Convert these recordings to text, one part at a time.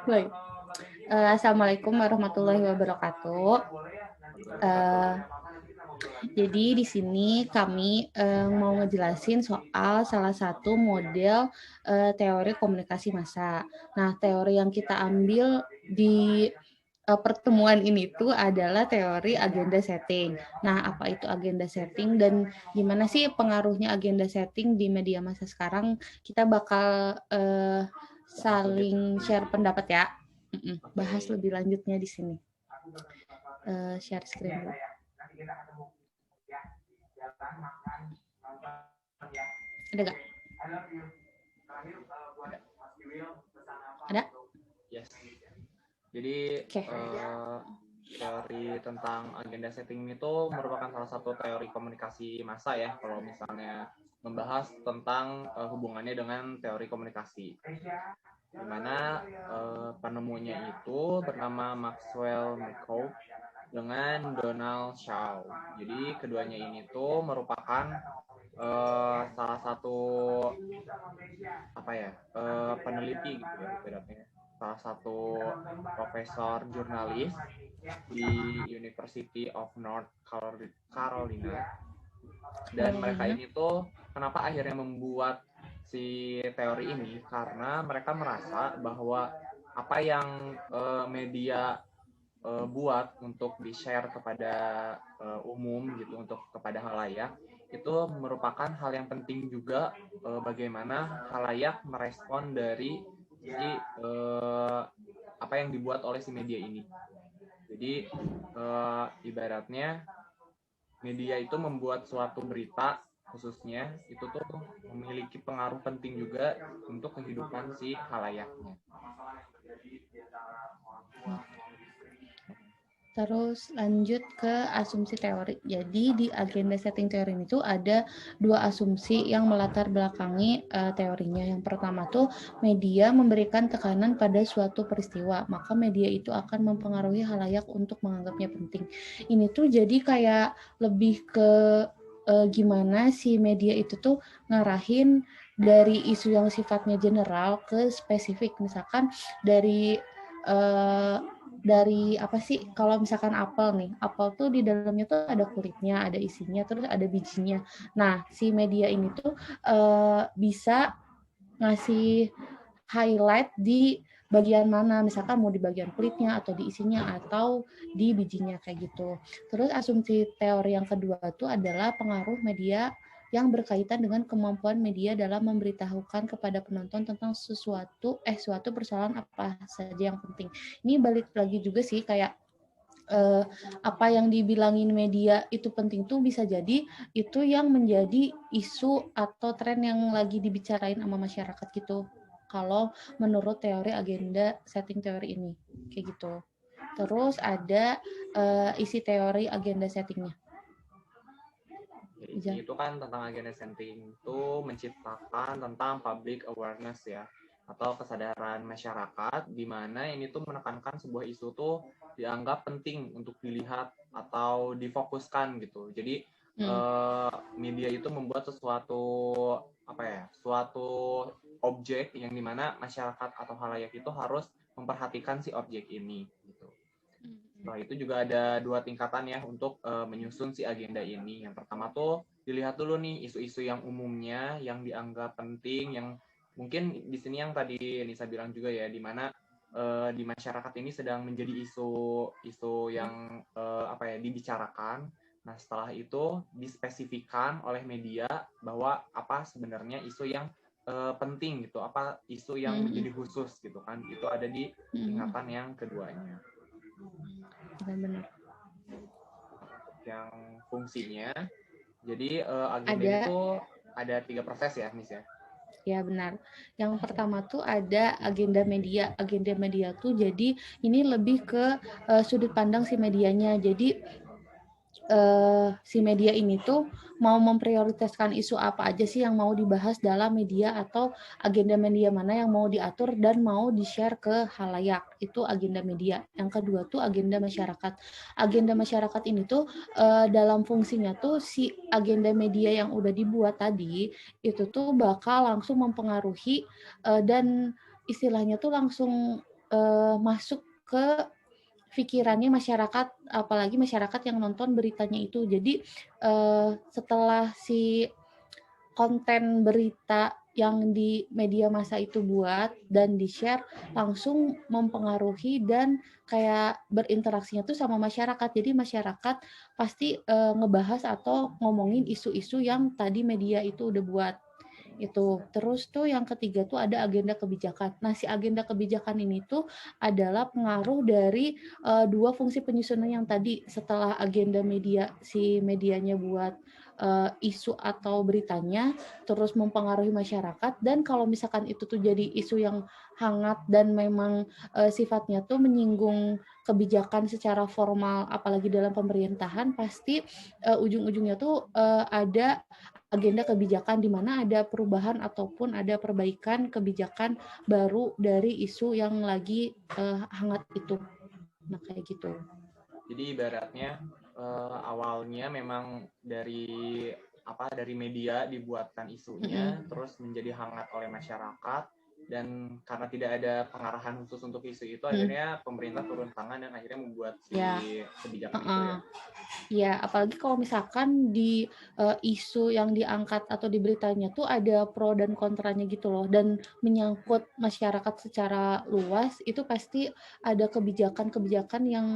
Baik. Assalamualaikum warahmatullahi wabarakatuh. Eh, jadi di sini kami mau ngejelasin soal salah satu model teori komunikasi massa. Nah, teori yang kita ambil di pertemuan ini tuh adalah teori agenda setting. Nah, apa itu agenda setting dan gimana sih pengaruhnya agenda setting di media massa sekarang? Kita bakal saling share pendapat ya. Bahas lebih lanjutnya di sini. Share screen dulu. Ada nggak? Ada? Yes. Jadi Oke. teori tentang agenda setting itu merupakan salah satu teori komunikasi massa ya, kalau misalnya membahas tentang hubungannya dengan teori komunikasi. Di mana penemunya itu bernama Maxwell McCoy dengan Donald Shaw. Jadi keduanya ini tuh merupakan salah satu peneliti gitu ya ibaratnya, salah satu profesor jurnalis di University of North Carolina. Dan mereka ini tuh kenapa akhirnya membuat si teori ini, karena mereka merasa bahwa apa yang media buat untuk di-share kepada umum gitu, untuk kepada halayak, itu merupakan hal yang penting juga bagaimana halayak merespon dari si apa yang dibuat oleh si media ini. Jadi ibaratnya media itu membuat suatu berita khususnya itu tuh memiliki pengaruh penting juga untuk kehidupan si halayaknya. Terus lanjut ke asumsi teori. Jadi di agenda setting teori itu ada dua asumsi yang melatar belakangi teorinya. Yang pertama tuh media memberikan tekanan pada suatu peristiwa, maka media itu akan mempengaruhi halayak untuk menganggapnya penting. Ini tuh jadi kayak lebih ke gimana si media itu tuh ngarahin dari isu yang sifatnya general ke spesifik. Misalkan dari apa sih, kalau misalkan apel nih, apel tuh di dalamnya tuh ada kulitnya, ada isinya, terus ada bijinya. Nah, si media ini tuh bisa ngasih highlight di bagian mana, misalkan mau di bagian kulitnya atau di isinya atau di bijinya kayak gitu. Terus asumsi teori yang kedua tuh adalah pengaruh media yang berkaitan dengan kemampuan media dalam memberitahukan kepada penonton tentang suatu persoalan apa saja yang penting. Ini balik lagi juga sih kayak apa yang dibilangin media itu penting tuh bisa jadi itu yang menjadi isu atau tren yang lagi dibicarain sama masyarakat gitu. Kalau menurut teori agenda setting teori ini kayak gitu. Terus ada isi teori agenda settingnya. Jadi itu kan tentang agenda setting itu menciptakan tentang public awareness ya, atau kesadaran masyarakat, di mana ini tuh menekankan sebuah isu tuh dianggap penting untuk dilihat atau difokuskan gitu. Jadi media itu membuat sesuatu suatu objek yang dimana masyarakat atau halayak itu harus memperhatikan si objek ini gitu. Setelah itu juga ada dua tingkatan ya untuk menyusun si agenda ini. Yang pertama tuh dilihat dulu nih isu-isu yang umumnya yang dianggap penting, yang mungkin di sini yang tadi Nisa bilang juga ya, di mana di masyarakat ini sedang menjadi isu yang dibicarakan. Nah, setelah itu dispesifikan oleh media bahwa apa sebenarnya isu yang penting gitu, apa isu yang menjadi khusus gitu kan. Itu ada di tingkatan yang keduanya. Benar-benar. Yang fungsinya, jadi agenda itu ada 3 proses ya, Miss ya? Ya benar. Yang pertama tuh ada agenda media. Agenda media tuh jadi ini lebih ke sudut pandang si medianya. Jadi si media ini tuh mau memprioritaskan isu apa aja sih yang mau dibahas dalam media atau agenda media mana yang mau diatur dan mau di-share ke halayak. Itu agenda media. Yang kedua tuh agenda masyarakat. Agenda masyarakat ini tuh dalam fungsinya tuh si agenda media yang udah dibuat tadi itu tuh bakal langsung mempengaruhi dan istilahnya tuh langsung masuk ke pikirannya masyarakat, apalagi masyarakat yang nonton beritanya itu. Jadi setelah si konten berita yang di media massa itu buat dan di-share langsung mempengaruhi dan kayak berinteraksinya tuh sama masyarakat. Jadi masyarakat pasti ngebahas atau ngomongin isu-isu yang tadi media itu udah buat itu. Terus tuh yang ketiga tuh ada agenda kebijakan. Nah, si agenda kebijakan ini tuh adalah pengaruh dari dua fungsi penyusunan yang tadi. Setelah agenda media, si medianya buat isu atau beritanya, terus mempengaruhi masyarakat, dan kalau misalkan itu tuh jadi isu yang hangat dan memang sifatnya tuh menyinggung kebijakan secara formal, apalagi dalam pemerintahan, pasti ujung-ujungnya tuh ada agenda kebijakan di mana ada perubahan ataupun ada perbaikan kebijakan baru dari isu yang lagi hangat itu. Nah, kayak gitu. Jadi ibaratnya awalnya memang dari media dibuatkan isunya, terus menjadi hangat oleh masyarakat, dan karena tidak ada pengarahan khusus untuk isu itu, akhirnya pemerintah turun tangan dan akhirnya membuat kebijakan itu ya. Ya, apalagi kalau misalkan di isu yang diangkat atau di beritanya tuh ada pro dan kontranya gitu loh, dan menyangkut masyarakat secara luas, itu pasti ada kebijakan-kebijakan yang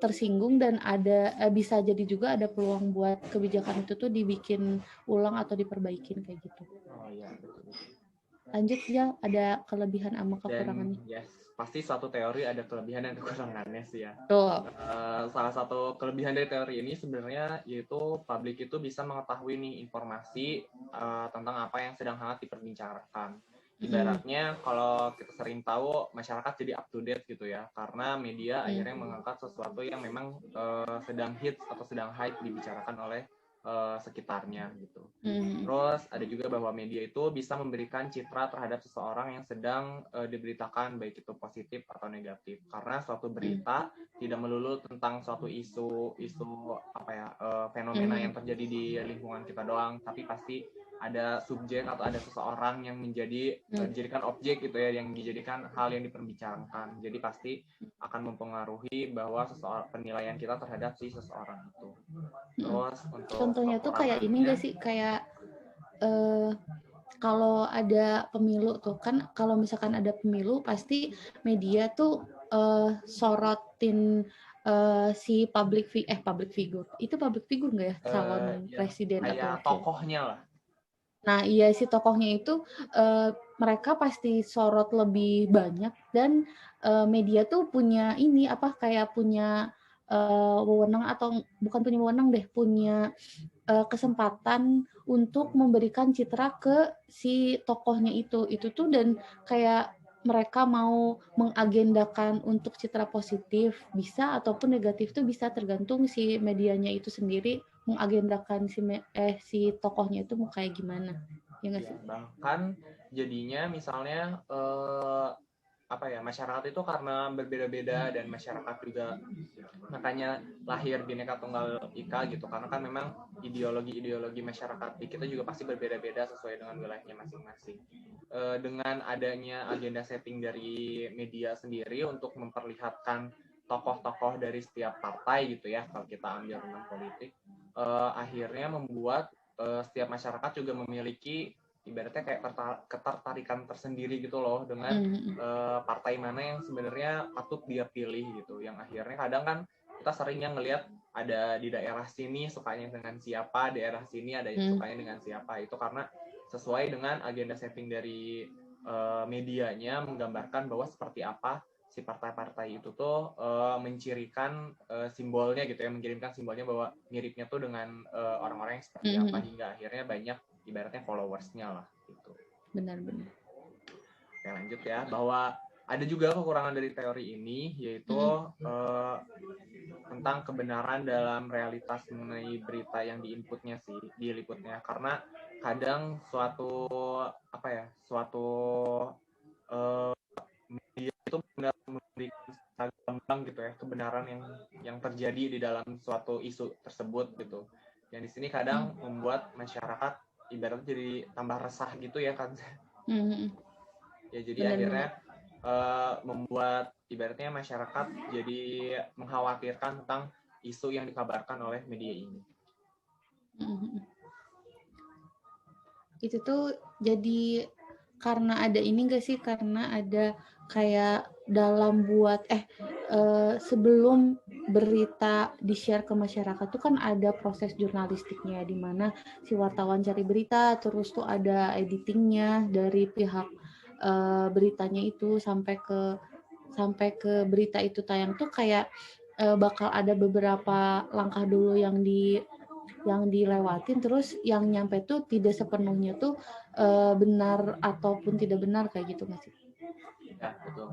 tersinggung, dan ada bisa jadi juga ada peluang buat kebijakan itu tuh dibikin ulang atau diperbaikin kayak gitu. Oh iya, betul. Lanjut ya, ada kelebihan sama kekurangannya. Dan yes, pasti suatu teori ada kelebihan dan kekurangannya sih ya. Tuh. Salah satu kelebihan dari teori ini sebenarnya yaitu publik itu bisa mengetahui nih informasi tentang apa yang sedang hangat diperbincangkan. Ibaratnya kalau kita sering tahu masyarakat jadi up to date gitu ya, karena media akhirnya mengangkat sesuatu yang memang sedang hits atau sedang hype dibicarakan oleh sekitarnya gitu. Terus ada juga bahwa media itu bisa memberikan citra terhadap seseorang yang sedang diberitakan, baik itu positif atau negatif. Karena suatu berita tidak melulu tentang suatu isu fenomena yang terjadi di lingkungan kita doang, tapi pasti ada subjek atau ada seseorang yang dijadikan objek gitu ya, yang dijadikan hal yang diperbicarakan. Jadi pasti akan mempengaruhi bahwa penilaian kita terhadap si seseorang itu. Terus untuk contohnya tuh kayak ini nggak sih, kayak kalau ada pemilu tuh kan, kalau misalkan ada pemilu pasti media tuh sorotin si public figure. Itu public figure nggak ya, calon presiden atau wakil? Tokohnya lah. Nah, iya, si tokohnya itu mereka pasti sorot lebih banyak, dan media tuh punya ini kayak punya wewenang, atau bukan punya wewenang deh, punya kesempatan untuk memberikan citra ke si tokohnya itu tuh, dan kayak mereka mau mengagendakan untuk citra positif bisa, ataupun negatif tuh bisa, tergantung si medianya itu sendiri mengagendakan si tokohnya itu mau kayak gimana. Ya nggak sih? Bahkan jadinya misalnya masyarakat itu karena berbeda-beda, dan masyarakat juga makanya lahir Bhinneka Tunggal Ika gitu, karena kan memang ideologi masyarakat di kita juga pasti berbeda-beda sesuai dengan wilayahnya masing-masing. Dengan adanya agenda setting dari media sendiri untuk memperlihatkan tokoh-tokoh dari setiap partai gitu ya, kalau kita ambil tentang politik, akhirnya membuat setiap masyarakat juga memiliki ibaratnya kayak ketertarikan tersendiri gitu loh dengan partai mana yang sebenarnya patut dia pilih gitu, yang akhirnya kadang kan kita seringnya ngelihat ada di daerah sini sukanya dengan siapa, daerah sini ada yang sukanya dengan siapa, itu karena sesuai dengan agenda setting dari medianya menggambarkan bahwa seperti apa si partai-partai itu tuh mencirikan simbolnya gitu ya, mengirimkan simbolnya bahwa miripnya tuh dengan orang-orang yang seperti apa, hingga akhirnya banyak ibaratnya followersnya lah gitu. Benar-benar. Oke, lanjut ya, bahwa ada juga kekurangan dari teori ini, yaitu tentang kebenaran dalam realitas mengenai berita yang diliputnya, karena kadang suatu media itu benar memberikan gamblang gitu ya, kebenaran yang terjadi di dalam suatu isu tersebut gitu. Yang di sini kadang membuat masyarakat ibaratnya jadi tambah resah gitu ya kan. Ya jadi akhirnya membuat ibaratnya masyarakat jadi mengkhawatirkan tentang isu yang dikabarkan oleh media ini. Itu tuh jadi karena ada ini nggak sih, karena ada kayak dalam buat sebelum berita di-share ke masyarakat tuh kan ada proses jurnalistiknya, di mana si wartawan cari berita, terus tuh ada editingnya dari pihak beritanya itu sampai ke berita itu tayang tuh kayak bakal ada beberapa langkah dulu yang dilewatin, terus yang nyampe tuh tidak sepenuhnya tuh benar ataupun tidak benar, kayak gitu nggak sih? Ya, betul.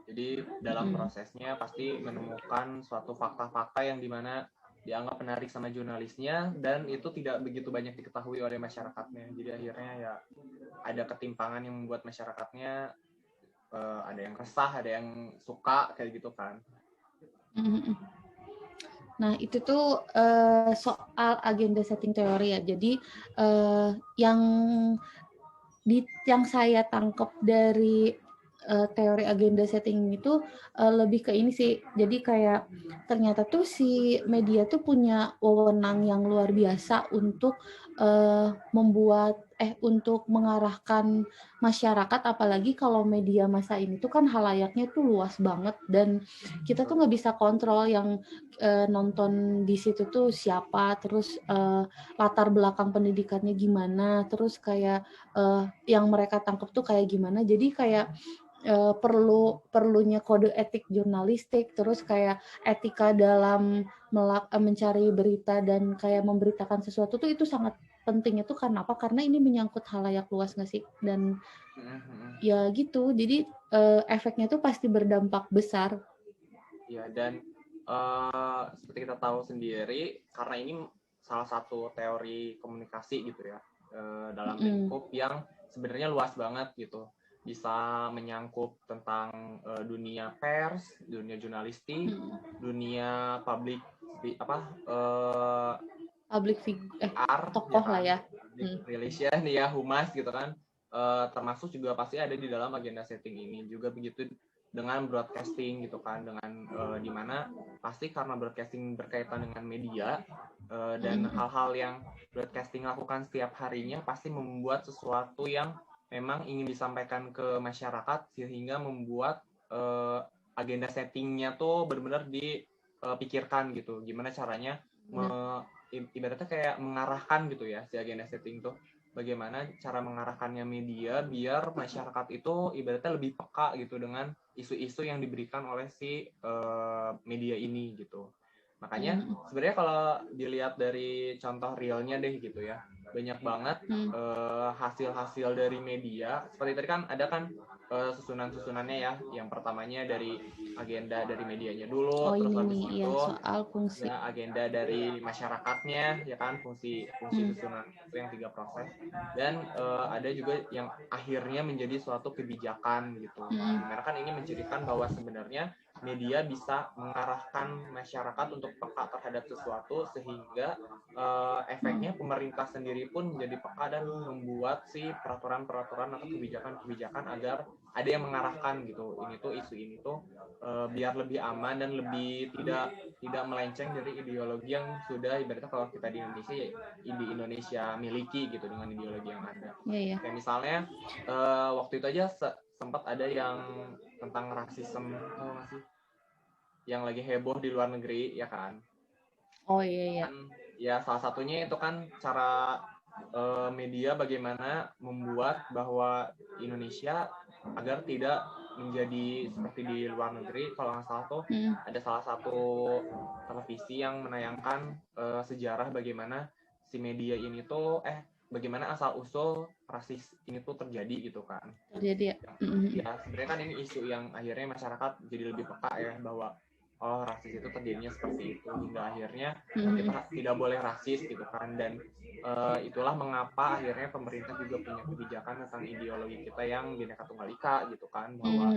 Jadi dalam prosesnya pasti menemukan suatu fakta-fakta yang dimana dianggap menarik sama jurnalisnya, dan itu tidak begitu banyak diketahui oleh masyarakatnya. Jadi akhirnya ya ada ketimpangan yang membuat masyarakatnya ada yang resah, ada yang suka, kayak gitu kan. Nah, itu tuh soal agenda setting teori ya. Jadi yang saya tangkap dari teori agenda setting itu lebih ke ini sih. Jadi kayak ternyata tuh si media tuh punya wewenang yang luar biasa untuk untuk mengarahkan masyarakat, apalagi kalau media masa ini tuh kan halayaknya tuh luas banget, dan kita tuh nggak bisa kontrol yang nonton di situ tuh siapa, terus latar belakang pendidikannya gimana, terus kayak yang mereka tangkap tuh kayak gimana. Jadi kayak perlunya kode etik jurnalistik, terus kayak etika dalam mencari berita dan kayak memberitakan sesuatu tuh itu sangat penting. Itu karena apa? Karena ini menyangkut halayak luas nggak sih? Dan ya gitu, jadi efeknya tuh pasti berdampak besar. Ya, dan seperti kita tahu sendiri, karena ini salah satu teori komunikasi gitu ya, dalam lingkup yang sebenarnya luas banget gitu, bisa menyangkut tentang dunia pers, dunia jurnalistik, dunia public PR, tokoh lah ya, relation ya, humas gitu kan, termasuk juga pasti ada di dalam agenda setting ini juga. Begitu dengan broadcasting gitu kan, dengan dimana pasti karena broadcasting berkaitan dengan media dan hal-hal yang broadcasting lakukan setiap harinya pasti membuat sesuatu yang memang ingin disampaikan ke masyarakat, sehingga membuat agenda settingnya tuh benar-benar dipikirkan gitu, gimana caranya ibaratnya kayak mengarahkan gitu ya si agenda setting tuh, bagaimana cara mengarahkannya media biar masyarakat itu ibaratnya lebih peka gitu dengan isu-isu yang diberikan oleh si media ini gitu. Makanya sebenarnya kalau dilihat dari contoh realnya deh gitu ya, banyak banget hasil-hasil dari media. Seperti tadi kan ada kan susunan-susunannya ya. Yang pertamanya dari agenda dari medianya dulu, terus habis itu ya, soal fungsi ya agenda dari masyarakatnya, ya kan, fungsi susunan itu yang 3 proses, dan ada juga yang akhirnya menjadi suatu kebijakan gitu. Dimana kan ini menceritakan bahwa sebenarnya media bisa mengarahkan masyarakat untuk peka terhadap sesuatu, sehingga efeknya pemerintah sendiri pun menjadi peka dan membuat si peraturan-peraturan atau kebijakan-kebijakan agar ada yang mengarahkan gitu. Ini tuh isu ini tuh biar lebih aman dan lebih tidak melenceng dari ideologi yang sudah ibaratnya kalau kita di Indonesia miliki gitu, dengan ideologi yang ada. Kayak misalnya waktu itu aja sempat ada yang tentang rasisme, yang lagi heboh di luar negeri ya kan. Kan, ya salah satunya itu kan cara media bagaimana membuat bahwa Indonesia agar tidak menjadi seperti di luar negeri. Kalau nggak salah tuh ada salah satu televisi yang menayangkan sejarah bagaimana si media ini tuh bagaimana asal usul rasis ini tuh terjadi gitu kan. Terjadi ya. Ya sebenarnya kan ini isu yang akhirnya masyarakat jadi lebih peka ya, bahwa rasis itu terjadinya seperti itu, hingga akhirnya kita tidak boleh rasis gitu kan. Dan itulah mengapa akhirnya pemerintah juga punya kebijakan tentang ideologi kita yang Bhinneka Tunggal Ika gitu kan, bahwa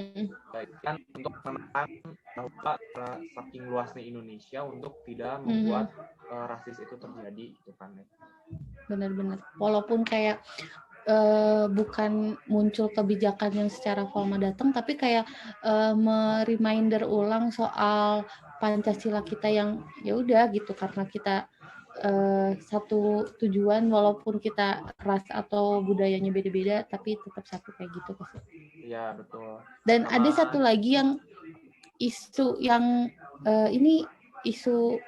kan untuk menekan bahwa saking luasnya Indonesia untuk tidak membuat rasis itu terjadi gitu kan. Benar-benar, walaupun kayak bukan muncul kebijakan yang secara formal datang, tapi kayak reminder ulang soal Pancasila kita yang ya udah gitu, karena kita satu tujuan walaupun kita ras atau budayanya beda-beda tapi tetap satu kayak gitu pasti. Iya betul. Dan ada satu lagi yang isu yang ini isu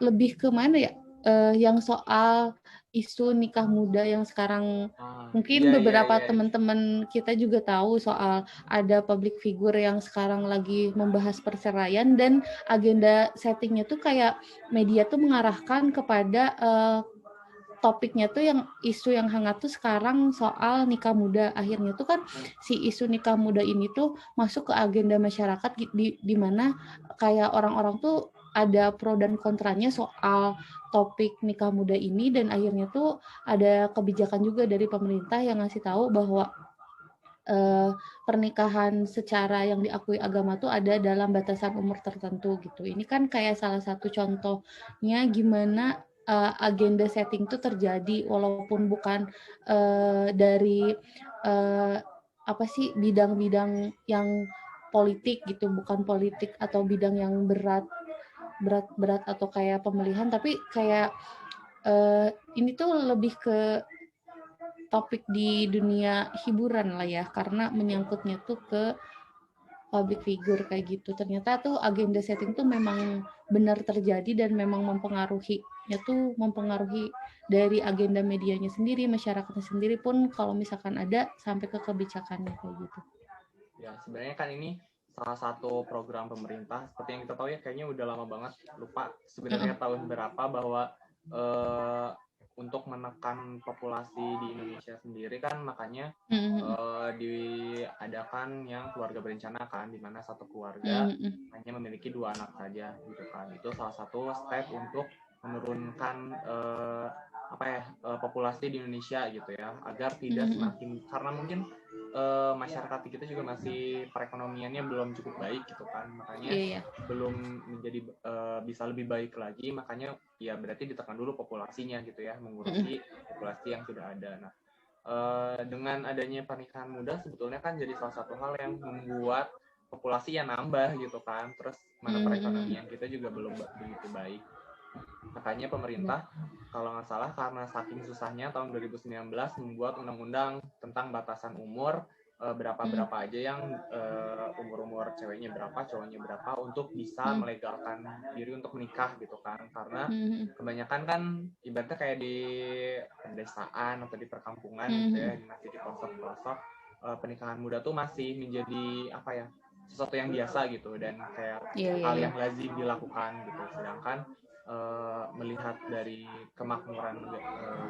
lebih ke mana ya, yang soal isu nikah muda yang sekarang mungkin beberapa teman-teman kita juga tahu soal ada public figure yang sekarang lagi membahas perceraian, dan agenda settingnya tuh kayak media tuh mengarahkan kepada topiknya tuh yang isu yang hangat tuh sekarang soal nikah muda. Akhirnya tuh kan si isu nikah muda ini tuh masuk ke agenda masyarakat di mana kayak orang-orang tuh ada pro dan kontranya soal topik nikah muda ini, dan akhirnya tuh ada kebijakan juga dari pemerintah yang ngasih tahu bahwa pernikahan secara yang diakui agama tuh ada dalam batasan umur tertentu gitu. Ini kan kayak salah satu contohnya gimana agenda setting tuh terjadi walaupun bukan dari bidang-bidang yang politik gitu, bukan politik atau bidang yang berat atau kayak pemilihan, tapi kayak ini tuh lebih ke topik di dunia hiburan lah ya, karena menyangkutnya tuh ke public figure kayak gitu. Ternyata tuh agenda setting tuh memang benar terjadi dan memang mempengaruhi dari agenda medianya sendiri, masyarakatnya sendiri pun kalau misalkan ada sampai ke kebijakannya kayak gitu. Ya sebenarnya kan ini salah satu program pemerintah, seperti yang kita tahu ya, kayaknya udah lama banget, lupa sebenarnya tahun berapa, bahwa untuk menekan populasi di Indonesia sendiri kan makanya diadakan yang keluarga berencana kan, di mana satu keluarga hanya memiliki 2 anak saja gitu kan. Itu salah satu step untuk menurunkan populasi di Indonesia gitu ya, agar tidak semakin, karena mungkin masyarakat kita juga masih perekonomiannya belum cukup baik gitu kan, makanya belum menjadi bisa lebih baik lagi, makanya ya berarti ditekan dulu populasinya gitu ya, mengurangi populasi yang sudah ada. Nah dengan adanya pernikahan muda sebetulnya kan jadi salah satu hal yang membuat populasi yang nambah gitu kan, terus mana perekonomian kita juga belum begitu baik. Makanya pemerintah kalau nggak salah karena saking susahnya tahun 2019 membuat undang-undang tentang batasan umur, berapa aja yang umur ceweknya berapa, cowoknya berapa, untuk bisa melegalkan diri untuk menikah gitu kan. Karena kebanyakan kan ibaratnya kayak di pedesaan atau di perkampungan gitu ya, masih di pelosok-pelosok, pernikahan muda tuh masih menjadi sesuatu yang biasa gitu, dan kayak hal yang lazim dilakukan gitu. Sedangkan melihat dari kemakmuran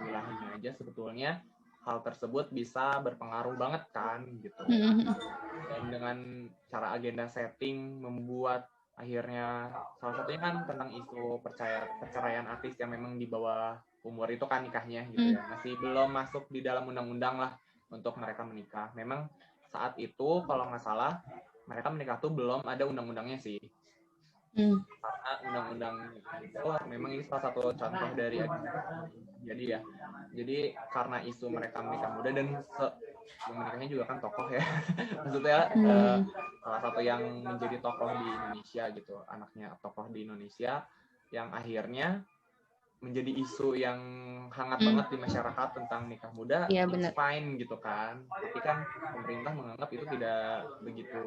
wilayahnya aja, sebetulnya hal tersebut bisa berpengaruh banget kan gitu. Dan dengan cara agenda setting membuat akhirnya salah satunya kan tentang isu perceraian artis yang memang di bawah umur itu kan nikahnya gitu ya, masih belum masuk di dalam undang-undang lah untuk mereka menikah. Memang saat itu kalau nggak salah mereka menikah tuh belum ada undang-undangnya sih. Karena undang-undang itu memang ini salah satu contoh dari jadi karena isu mereka menikah muda, dan yang menikahnya juga kan tokoh ya maksudnya salah satu yang menjadi tokoh di Indonesia gitu, anaknya tokoh di Indonesia, yang akhirnya menjadi isu yang hangat banget di masyarakat tentang nikah muda, it's fine gitu kan. Tapi kan pemerintah menganggap itu tidak begitu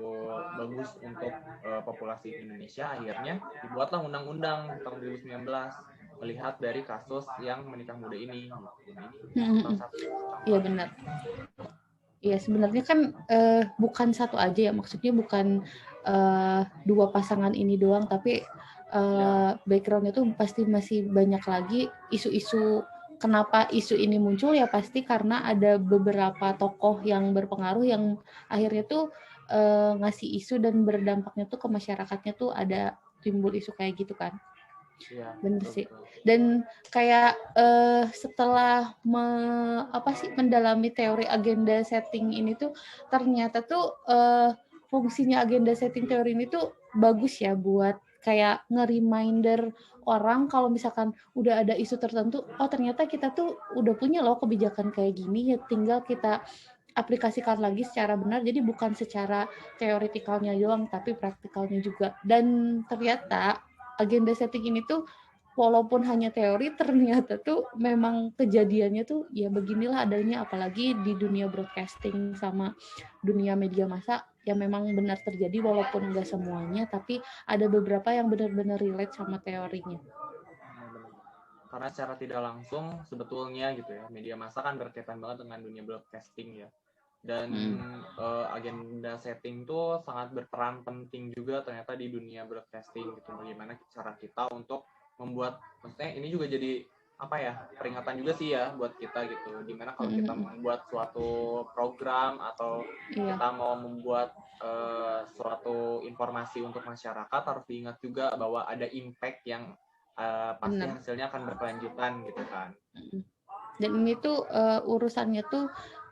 bagus untuk populasi Indonesia. Akhirnya dibuatlah undang-undang tahun 2019 melihat dari kasus yang menikah muda ini. Iya benar. Iya sebenarnya kan bukan satu aja ya, maksudnya bukan dua pasangan ini doang, tapi backgroundnya tuh pasti masih banyak lagi isu-isu. Kenapa isu ini muncul ya pasti karena ada beberapa tokoh yang berpengaruh yang akhirnya tuh ngasih isu dan berdampaknya tuh ke masyarakatnya tuh ada timbul isu kayak gitu kan. Ya, bener sih. Dan kayak setelah mendalami teori agenda setting ini tuh ternyata tuh fungsinya agenda setting teori ini tuh bagus ya buat kayak nge-reminder orang kalau misalkan udah ada isu tertentu, oh ternyata kita tuh udah punya loh kebijakan kayak gini, ya tinggal kita aplikasikan lagi secara benar. Jadi bukan secara teoretikalnya doang, tapi praktikalnya juga. Dan ternyata agenda setting ini tuh walaupun hanya teori, ternyata tuh memang kejadiannya tuh ya beginilah adanya, apalagi di dunia broadcasting sama dunia media massa ya memang benar terjadi walaupun enggak semuanya, tapi ada beberapa yang benar-benar relate sama teorinya. Karena secara tidak langsung sebetulnya gitu ya, media massa kan berkaitan banget dengan dunia broadcasting ya. Dan agenda setting tuh sangat berperan penting juga ternyata di dunia broadcasting gitu. Bagaimana cara kita untuk membuat, maksudnya ini juga jadi apa ya, peringatan juga sih ya buat kita gitu. Dimana kalau kita membuat suatu program atau kita mau membuat suatu informasi untuk masyarakat, harus diingat juga bahwa ada impact yang pasti hasilnya akan berkelanjutan gitu kan. Dan ini tuh urusannya tuh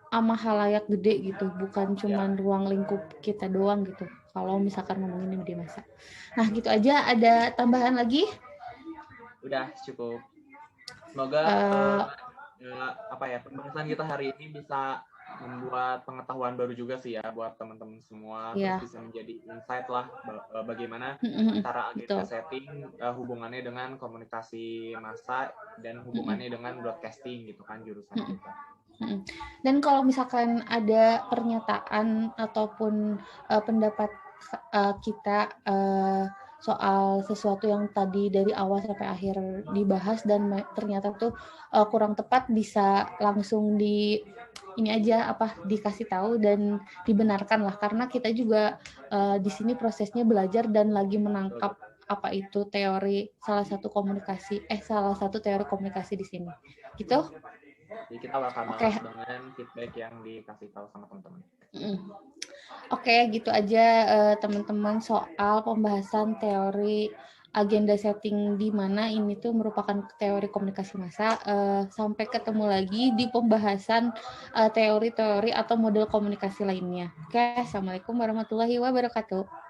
sama halayak gede gitu, bukan cuman ruang lingkup kita doang gitu. Kalau misalkan ngomongin media massa. Nah gitu aja, ada tambahan lagi? Udah cukup. Semoga apa ya, pembahasan kita hari ini bisa membuat pengetahuan baru juga sih ya buat teman-teman semua. Terus bisa menjadi insight lah bagaimana cara agenda setting hubungannya dengan komunikasi massa dan hubungannya dengan broadcasting gitu kan jurusan kita. Dan kalau misalkan ada pernyataan ataupun pendapat kita soal sesuatu yang tadi dari awal sampai akhir dibahas dan ternyata tuh kurang tepat, bisa langsung ini aja dikasih tahu dan dibenarkan lah, karena kita juga di sini prosesnya belajar dan lagi menangkap apa itu teori salah satu teori komunikasi di sini gitu. Jadi kita bakal bahas dengan feedback yang dikasih tahu sama teman-teman. Oke, gitu aja teman-teman soal pembahasan teori agenda setting, di mana ini tuh merupakan teori komunikasi massa. Sampai ketemu lagi di pembahasan teori-teori atau model komunikasi lainnya. Oke, assalamualaikum warahmatullahi wabarakatuh.